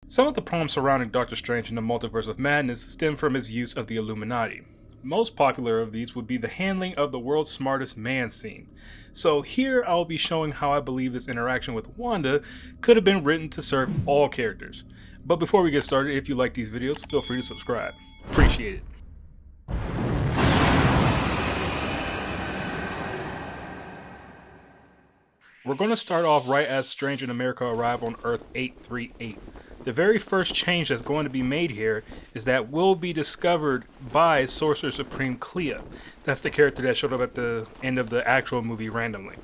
Some of the problems surrounding Doctor Strange in the Multiverse of Madness stem from his use of the Illuminati. Most popular of these would be the handling of the world's smartest man scene. So here I'll be showing how I believe this interaction with Wanda could have been written to serve all characters. But before we get started, if you like these videos, feel free to subscribe. Appreciate it. We're going to start off right as Strange in America arrive on Earth 838. The very first change that's going to be made here is that will be discovered by Sorcerer Supreme Clea. That's the character that showed up at the end of the actual movie randomly.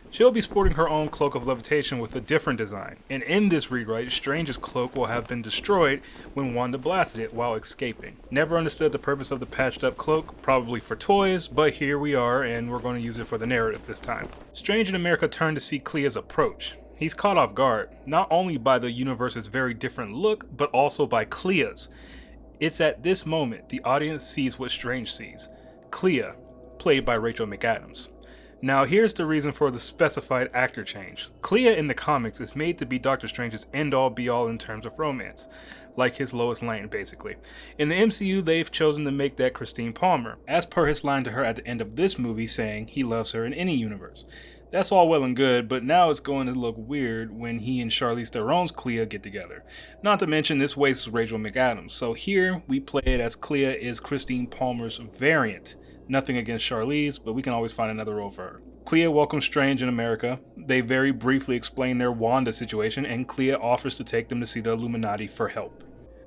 She'll be sporting her own cloak of levitation with a different design, and in this rewrite, Strange's cloak will have been destroyed when Wanda blasted it while escaping. Never understood the purpose of the patched up cloak, probably for toys, but here we are and we're going to use it for the narrative this time. Strange in America turned to see Clea's approach. He's caught off guard, not only by the universe's very different look, but also by Clea's. It's at this moment the audience sees what Strange sees. Clea, played by Rachel McAdams. Now here's the reason for the specified actor change. Clea in the comics is made to be Doctor Strange's end-all be-all in terms of romance, like his Lois Lane basically. In the MCU they've chosen to make that Christine Palmer, as per his line to her at the end of this movie saying he loves her in any universe. That's all well and good, but now it's going to look weird when he and Charlize Theron's Clea get together. Not to mention this wastes Rachel McAdams, so here we play it as Clea is Christine Palmer's variant. Nothing against Charlize, but we can always find another role for her. Clea welcomes Strange in America. They very briefly explain their Wanda situation, and Clea offers to take them to see the Illuminati for help.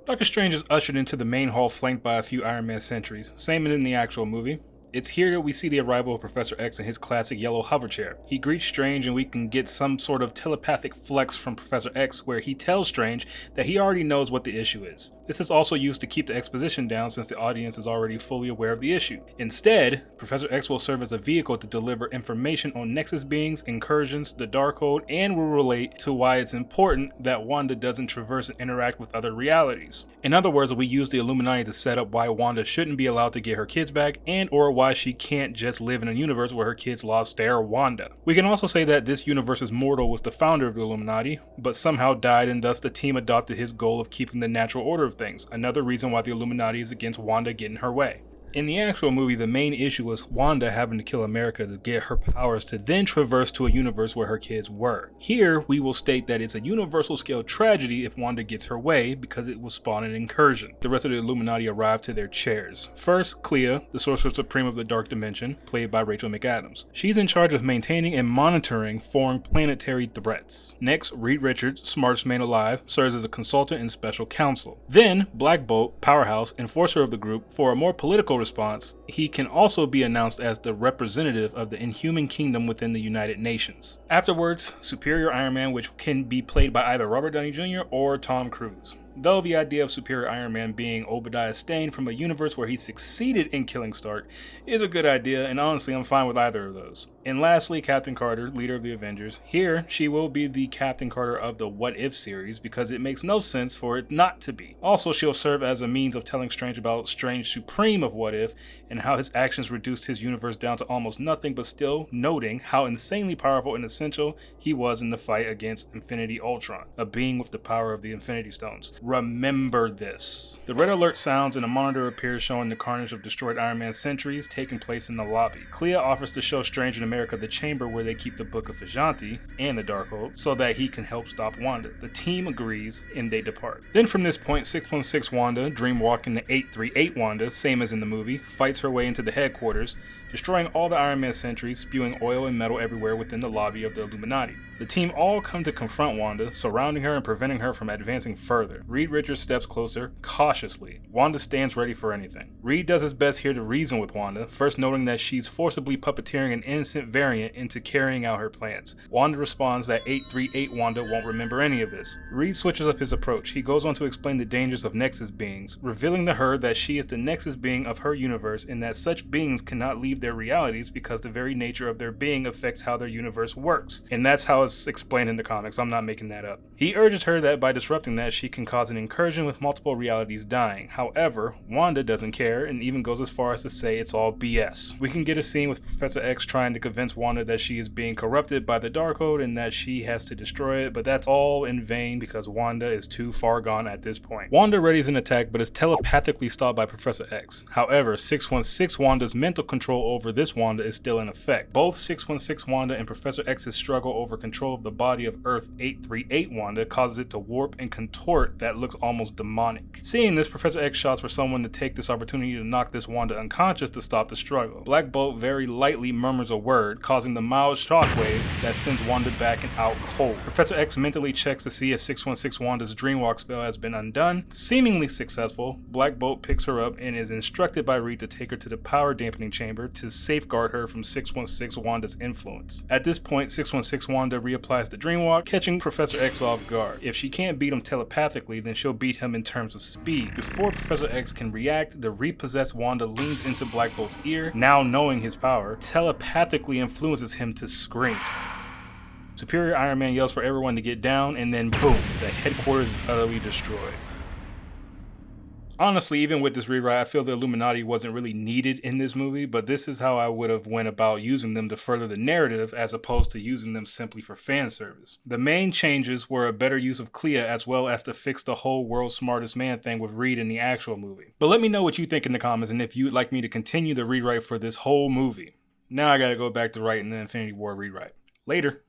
Doctor Strange is ushered into the main hall flanked by a few Iron Man sentries, same as in the actual movie. It's here that we see the arrival of Professor X in his classic yellow hover chair. He greets Strange and we can get some sort of telepathic flex from Professor X where he tells Strange that he already knows what the issue is. This is also used to keep the exposition down since the audience is already fully aware of the issue. Instead, Professor X will serve as a vehicle to deliver information on Nexus beings, incursions, the Darkhold, and will relate to why it's important that Wanda doesn't traverse and interact with other realities. In other words, we use the Illuminati to set up why Wanda shouldn't be allowed to get her kids back and or why she can't just live in a universe where her kids lost their Wanda. We can also say that this universe's mortal was the founder of the Illuminati, but somehow died and thus the team adopted his goal of keeping the natural order of things, another reason why the Illuminati is against Wanda getting her way. In the actual movie, the main issue was Wanda having to kill America to get her powers to then traverse to a universe where her kids were. Here, we will state that it's a universal scale tragedy if Wanda gets her way because it will spawn an incursion. The rest of the Illuminati arrive to their chairs. First, Clea, the Sorcerer Supreme of the Dark Dimension, played by Rachel McAdams. She's in charge of maintaining and monitoring foreign planetary threats. Next, Reed Richards, smartest man alive, serves as a consultant and special counsel. Then, Black Bolt, powerhouse, enforcer of the group, for a more political response, he can also be announced as the representative of the Inhuman Kingdom within the United Nations. Afterwards, Superior Iron Man, which can be played by either Robert Downey Jr. or Tom Cruise. Though the idea of Superior Iron Man being Obadiah Stane from a universe where he succeeded in killing Stark is a good idea, and honestly I'm fine with either of those. And lastly, Captain Carter, leader of the Avengers. Here, she will be the Captain Carter of the What If series because it makes no sense for it not to be. Also, she'll serve as a means of telling Strange about Strange Supreme of What If and how his actions reduced his universe down to almost nothing, but still noting how insanely powerful and essential he was in the fight against Infinity Ultron, a being with the power of the Infinity Stones. Remember this. The red alert sounds and a monitor appears showing the carnage of destroyed Iron Man sentries taking place in the lobby. Clea offers to show Strange in America the chamber where they keep the Book of Vigilanti and the Darkhold so that he can help stop Wanda. The team agrees and they depart. Then from this point, 616 Wanda, dreamwalking the 838 Wanda, same as in the movie, fights her way into the headquarters, destroying all the Iron Man sentries, spewing oil and metal everywhere within the lobby of the Illuminati. The team all come to confront Wanda, surrounding her and preventing her from advancing further. Reed Richards steps closer, cautiously. Wanda stands ready for anything. Reed does his best here to reason with Wanda, first noting that she's forcibly puppeteering an innocent variant into carrying out her plans. Wanda responds that 838 Wanda won't remember any of this. Reed switches up his approach. He goes on to explain the dangers of Nexus beings, revealing to her that she is the Nexus being of her universe and that such beings cannot leave their realities because the very nature of their being affects how their universe works. And that's how was explained in the comics, I'm not making that up. He urges her that by disrupting that, she can cause an incursion with multiple realities dying. However, Wanda doesn't care and even goes as far as to say it's all BS. We can get a scene with Professor X trying to convince Wanda that she is being corrupted by the Darkhold and that she has to destroy it, but that's all in vain because Wanda is too far gone at this point. Wanda readies an attack but is telepathically stopped by Professor X. However, 616 Wanda's mental control over this Wanda is still in effect. Both 616 Wanda and Professor X's struggle over control of the body of Earth 838 Wanda causes it to warp and contort that looks almost demonic. Seeing this, Professor X shouts for someone to take this opportunity to knock this Wanda unconscious to stop the struggle. Black Bolt very lightly murmurs a word, causing the mild shockwave that sends Wanda back and out cold. Professor X mentally checks to see if 616 Wanda's Dreamwalk spell has been undone. Seemingly successful, Black Bolt picks her up and is instructed by Reed to take her to the power dampening chamber to safeguard her from 616 Wanda's influence. At this point, 616 Wanda reapplies the Dreamwalk, catching Professor X off guard. If she can't beat him telepathically, then she'll beat him in terms of speed. Before Professor X can react, the repossessed Wanda leans into Black Bolt's ear, now knowing his power, telepathically influences him to scream. Superior Iron Man yells for everyone to get down, and then boom, the headquarters is utterly destroyed. Honestly, even with this rewrite, I feel the Illuminati wasn't really needed in this movie, but this is how I would have went about using them to further the narrative as opposed to using them simply for fan service. The main changes were a better use of Clea as well as to fix the whole world's smartest man thing with Reed in the actual movie. But let me know what you think in the comments and if you'd like me to continue the rewrite for this whole movie. Now I gotta go back to writing the Infinity War rewrite. Later.